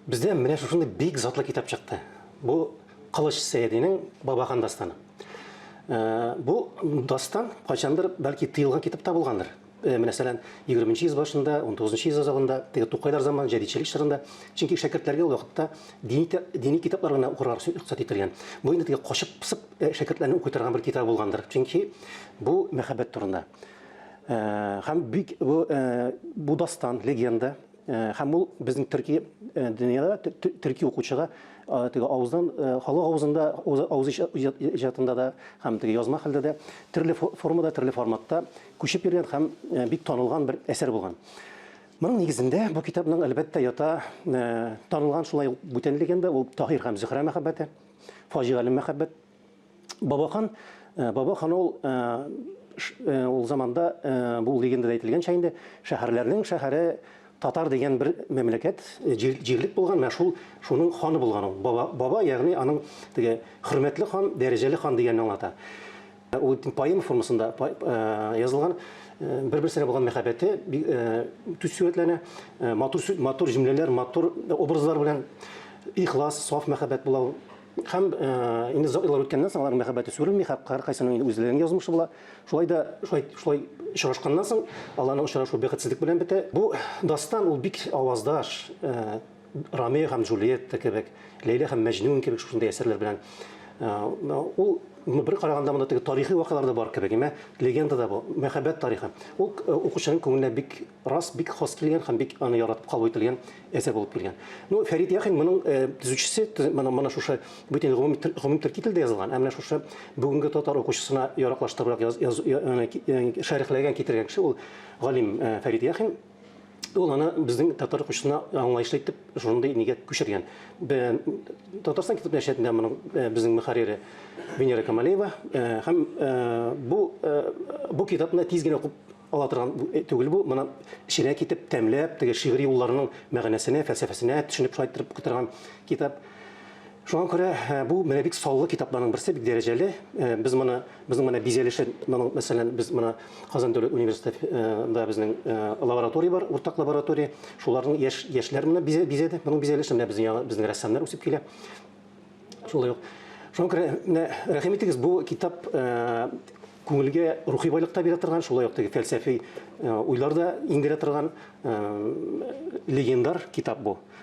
Бізде менә шушындай бик затлы китап чыкты. Бу Кылыч Сәйдинең Бабахан дастаны. Бу дастан кайчандыр бәлки тыелган китапта булгандыр. Мәсәлән, 20нче йөз башында, 19нчы йөз азагында, теге Тукайлар заманы җәдитчелек чорында, чөнки шәкертләргә ул вакытта дини китаплар гына укырга рөхсәт ителгән. Бу инде теге качып-пысып шәкертләрне укый торган бер китап булгандыр. Чөнки бу мәхәббәт турында. Һәм бик бу дастан, легенда, һәм ул безнең төрки дөньяда төрки укучыга теге авыздан халык авызында авыз иҗатында да һәм теге язма хәлдә дә төрле формада, төрле форматта күчеп йөргән һәм бик танылган бер әсәр булган. Моның нигезендә бу китапның әлбәттә ята танылган шулай бүтән легенда ул Таһир һәм Зөһрә мәхәббәте, фаҗигале мәхәббәт. Бабахан ул заманда бу легендада әйтелгән шәйдә шәһәрләрнең шәһәре Татар дигән бер мәмләкәт җирлек булган, менә шуның ханы булган ул. Баба, ягъни аның теге хөрмәтле хан, дәрәҗәле хан дигәнне аңлата. Ул поэма формасында язылган, бер-берсенә булган мәхәббәте төс сурәтләнә, матур җөмләләр, матур образлар белән ихлас, саф мәхәббәт була. Һәм инде еллар үткәннән соң аларның мәхәббәте сүрелми, һәркайсының үзләренең язмышы була. Шулай очрашканнан соң аларның очрашу бәхетсезлек белән бетә. Бу дастан ул бик аваздаш, Ромео һәм Джульетта кебек, Лейла һәм Мәҗнүн кебек шушындай әсәрләр белән. Ул бер караганда монда теге тарихи вакыйгалар да бар кебек, легенда да бу, мәхәббәт тарихы. Ул укучының күңеленә бик хас килгән һәм бик аны яратып кабул ителгән әсәр булып килгән. Фәрит Яхин моның төзүчесе, моны шушы бүтән гомум төрки телдә язылган, менә шушы бүгенге татар укучысына яраклаштырып шәрехләгән, китергән кеше ул галим Фәрит Яхин. Ул аны безнең татар укучысына аңлаешлы итеп шундый нигә күчергән. Татарстан китап нәшриятында моның безнең мөхәррире Венера Камалеева һәм бу китапны тиз генә укып ала торган түгел бу. Моны эченә китеп тәмләп, теге шигъри юлларның мәгънәсенә, фәлсәфәсенә төшенеп шайтырып китергән китап. Шуңа күрә бу менә бик саллы китапларның берсе, бик дәрәҗәле. Безнең менә бизәлеше, мәсәлән, без менә Казан дәүләт университетында безнең лаборатория бар, уртак лаборатория. Шуларның яшьләр менә бизәде. Моның бизәлеше менә безнең рәссамнар үсеп килә. Шулай ук. Шуңа күрә рәхим итегез, бу китап күңелгә рухи байлык та бирә торган, шулай ук теге фәлсәфи уйлар да иңдерә торган легендар китап бу.